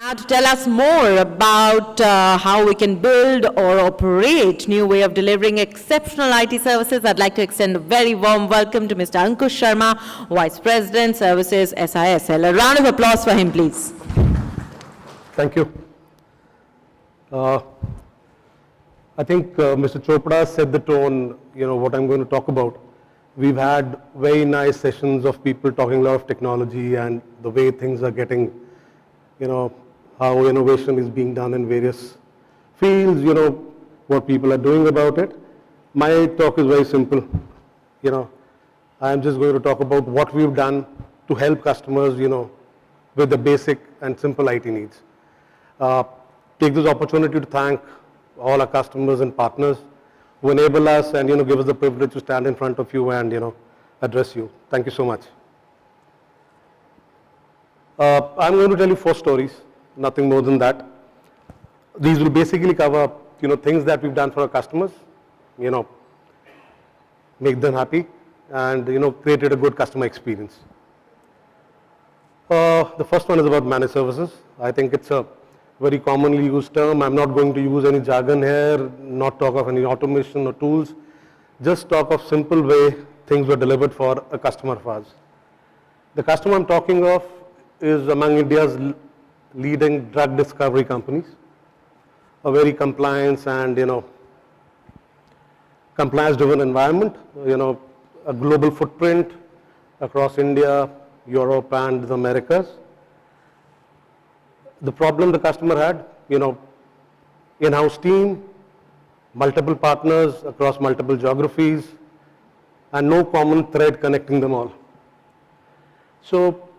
Now to tell us more about how we can build or operate new way of delivering exceptional IT services, I'd like to extend a very warm welcome to Mr. Ankush Sharma, Vice President, Services, SISL. A round of applause for him, please. Thank you. I think Mr. Chopra set the tone, what I'm going to talk about. We've had very nice sessions of people talking a lot of technology and the way things are getting, how innovation is being done in various fields, what people are doing about it. My talk is very simple. I'm just going to talk about what we've done to help customers, with the basic and simple IT needs. Take this opportunity to thank all our customers and partners who enable us and, give us the privilege to stand in front of you and, address you. Thank you so much. I'm going to tell you 4 stories. Nothing more than that. These will basically cover, things that we've done for our customers, make them happy and, created a good customer experience. The first one is about managed services. I think it's a very commonly used term. I'm not going to use any jargon here, not talk of any automation or tools, just talk of simple way things were delivered for a customer of ours. The customer I'm talking of is among India's leading drug discovery companies, a very compliance and, compliance-driven environment, a global footprint across India, Europe, and the Americas. The problem the customer had, in-house team, multiple partners across multiple geographies, and no common thread connecting them all. So,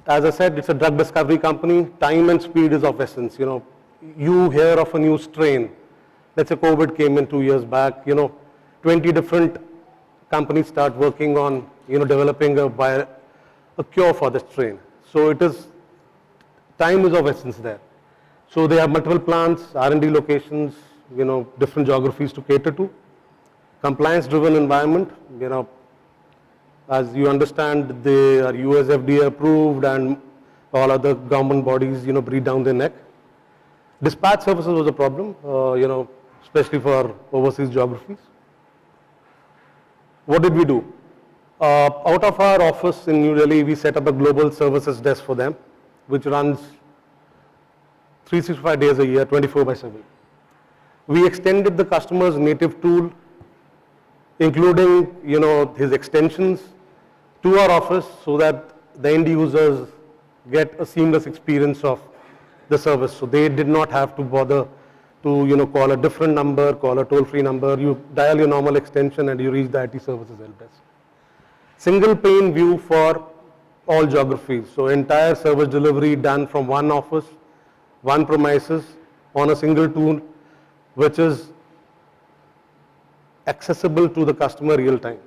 as I said, it's a drug discovery company. Time and speed is of essence. You hear of a new strain. Let's say COVID came in 2 years back. 20 different companies start working on, developing a cure for the strain. So time is of essence there. So they have multiple plants, R&D locations, different geographies to cater to. Compliance-driven environment, as you understand, they are US FDA approved and all other government bodies, breathe down their neck. Dispatch services was a problem, especially for overseas geographies. What did we do? Out of our office in New Delhi, we set up a global services desk for them, which runs 365 days a year, 24/7. We extended the customer's native tool, including, his extensions, to our office so that the end users get a seamless experience of the service. So they did not have to bother to, call a different number, call a toll-free number. You dial your normal extension and you reach the IT services help desk. Single pane view for all geographies. So entire service delivery done from one office, one premises, on a single tool, which is accessible to the customer real time.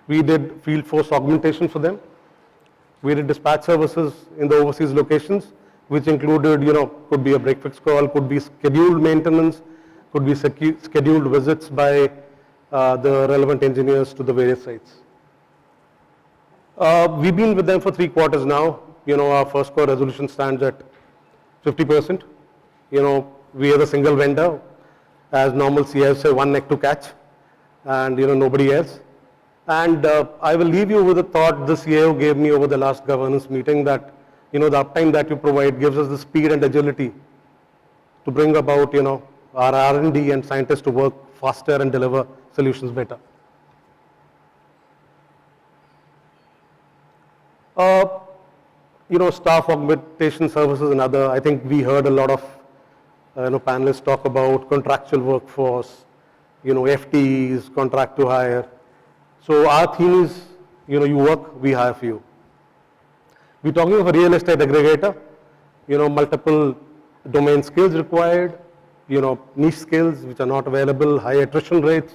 We did field force augmentation for them. We did dispatch services in the overseas locations, which included, could be a break fix call, could be scheduled maintenance, could be scheduled visits by the relevant engineers to the various sites. We've been with them for 3 quarters now. Our first core resolution stands at 50%. We are the single vendor. As normal CIOs say, one neck to catch, and nobody else. And I will leave you with a thought the CIO gave me over the last governance meeting that, the uptime that you provide gives us the speed and agility to bring about, our R&D and scientists to work faster and deliver solutions better. Staff augmentation services and other. I think we heard a lot of panelists talk about contractual workforce, FTEs, contract to hire. So our theme is, you work, we hire for you. We're talking of a real estate aggregator, multiple domain skills required, niche skills which are not available, high attrition rates,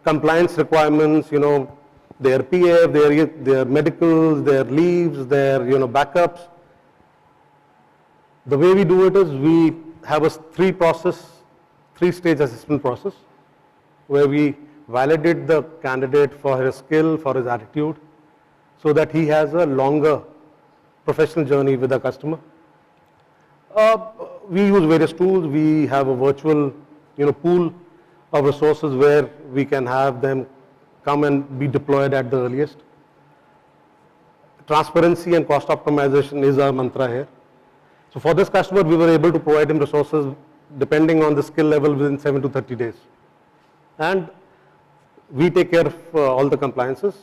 compliance requirements, their PF, their medicals, their leaves, their backups. The way we do it is we have a 3-stage assessment process where we validate the candidate for his skill, for his attitude, so that he has a longer professional journey with the customer. We use various tools. We have a virtual, pool of resources where we can have them come and be deployed at the earliest. Transparency and cost optimization is our mantra here. So for this customer, we were able to provide him resources depending on the skill level within 7 to 30 days. And we take care of all the compliances.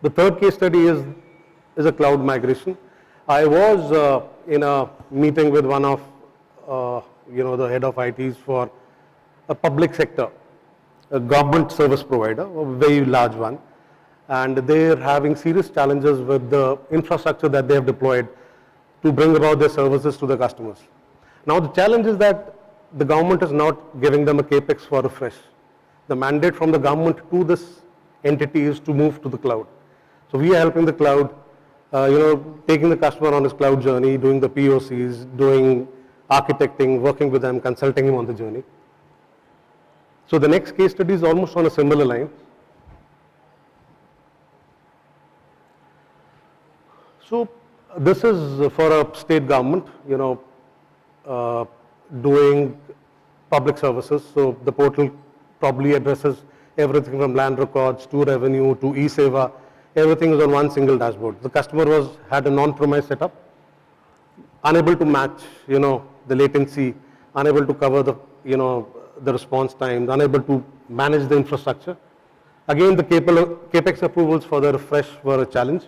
The third case study is a cloud migration. I was in a meeting with one of the head of ITs for a public sector, a government service provider, a very large one, and they're having serious challenges with the infrastructure that they have deployed to bring about their services to the customers. Now the challenge is that the government is not giving them a capex for refresh. The mandate from the government to this entity is to move to the cloud. So we are helping the cloud, taking the customer on his cloud journey, doing the POCs, doing architecting, working with them, consulting him on the journey. So the next case study is almost on a similar line. So this is for a state government, doing public services. So the portal probably addresses everything from land records to revenue to e-seva. Everything is on one single dashboard. The customer had a non-premise setup, unable to match, the latency, unable to cover the response times, unable to manage the infrastructure. Again, the capex approvals for the refresh were a challenge.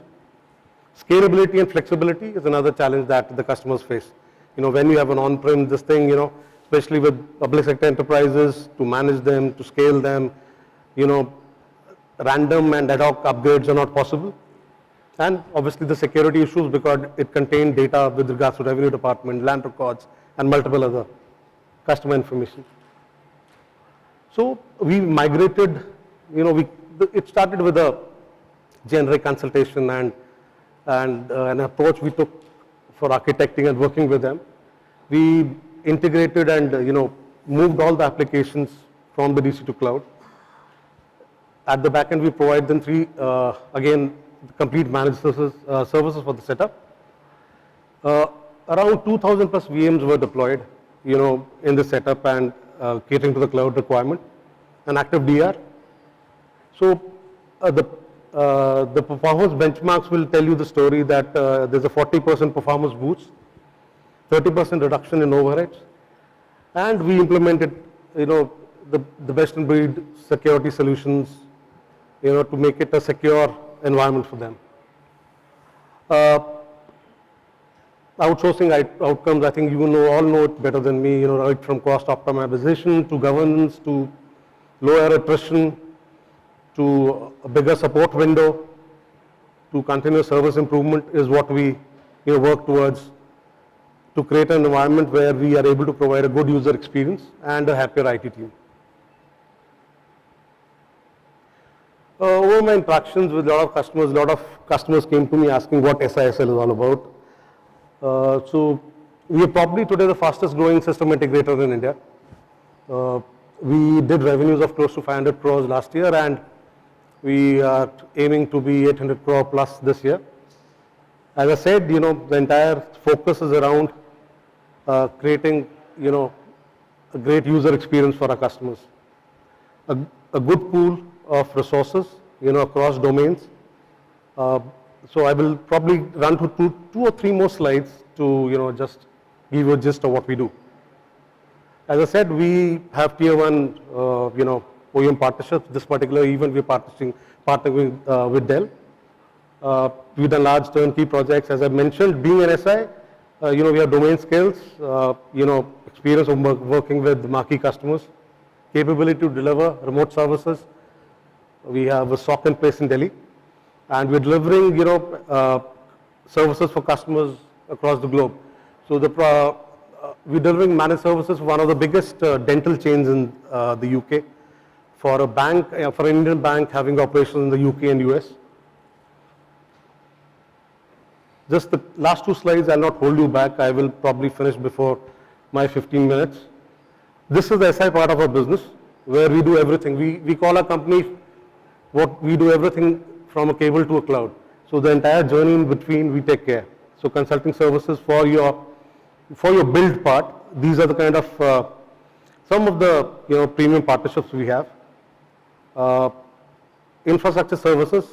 Scalability and flexibility is another challenge that the customers face. When you have an on-prem this thing, especially with public sector enterprises, to manage them, to scale them, random and ad hoc upgrades are not possible. And obviously the security issues because it contained data with regards to revenue department, land records, and multiple other customer information. So we migrated, it started with a generic consultation and an approach we took for architecting and working with them. We integrated and moved all the applications from the DC to cloud. At the back end, we provide them again, complete managed services for the setup. Around 2,000 plus VMs were deployed, in the setup and catering to the cloud requirement, an active DR. So the performance benchmarks will tell you the story that there's a 40% performance boost, 30% reduction in overheads, and we implemented, the best in breed security solutions, to make it a secure environment for them. Outsourcing outcomes, I think you all know it better than me, right from cost optimization to governance to lower attrition to a bigger support window to continuous service improvement is what we work towards to create an environment where we are able to provide a good user experience and a happier IT team. Over my interactions with a lot of customers came to me asking what SISL is all about. So we are probably today the fastest growing system integrator in India. We did revenues of close to 500 crores last year and we are aiming to be 800 crore plus this year. As I said, the entire focus is around creating, a great user experience for our customers. A good pool of resources, across domains. So I will probably run through two or three more slides to, just give you a gist of what we do. As I said, we have tier one, OEM partnerships. This particular event we're partnering with Dell. We've done large turnkey projects. As I mentioned, being an SI, we have domain skills, experience of working with marquee customers, capability to deliver remote services. We have a SOC in place in Delhi, and we're delivering, services for customers across the globe. So we're delivering managed services for one of the biggest dental chains in the UK, for a bank, for an Indian bank having operations in the UK and US. Just the last two slides, I'll not hold you back. I will probably finish before my 15 minutes. This is the SI part of our business, where we do everything. We call our company, what we do everything from a cable to a cloud. So the entire journey in between, we take care. So consulting services for your build part, these are the kind of, some of the premium partnerships we have. Infrastructure services,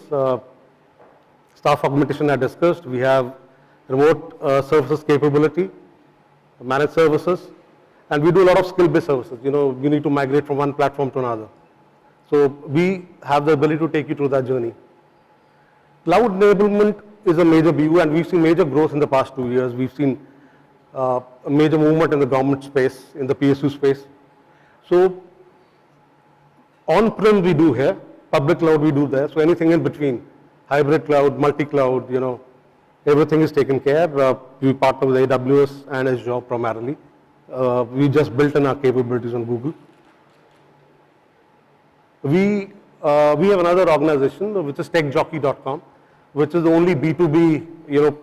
staff augmentation I discussed. We have remote services capability, managed services, and we do a lot of skill-based services. You need to migrate from one platform to another. So we have the ability to take you through that journey. Cloud enablement is a major view, and we've seen major growth in the past 2 years. We've seen a major movement in the government space, in the PSU space. So on-prem we do here, public cloud we do there, so anything in between, hybrid cloud, multi-cloud, everything is taken care. We partner with AWS and Azure primarily. We just built in our capabilities on Google. We have another organization which is techjockey.com, which is the only B2B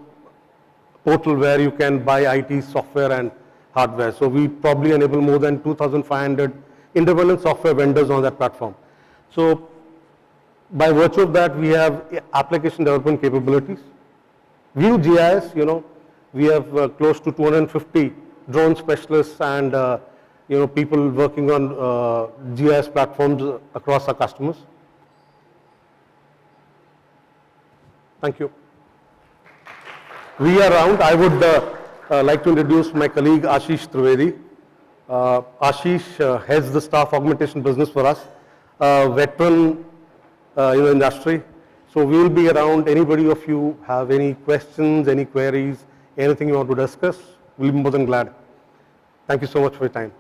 portal where you can buy IT software and hardware. So we probably enable more than 2,500 independent software vendors on that platform. So by virtue of that, we have application development capabilities. Vue.js, we have close to 250 drone specialists and people working on GIS platforms across our customers. Thank you. We are around. I would like to introduce my colleague Ashish Trivedi. Ashish heads the staff augmentation business for us, veteran industry. So we will be around. Anybody of you have any questions, any queries, anything you want to discuss, we'll be more than glad. Thank you so much for your time.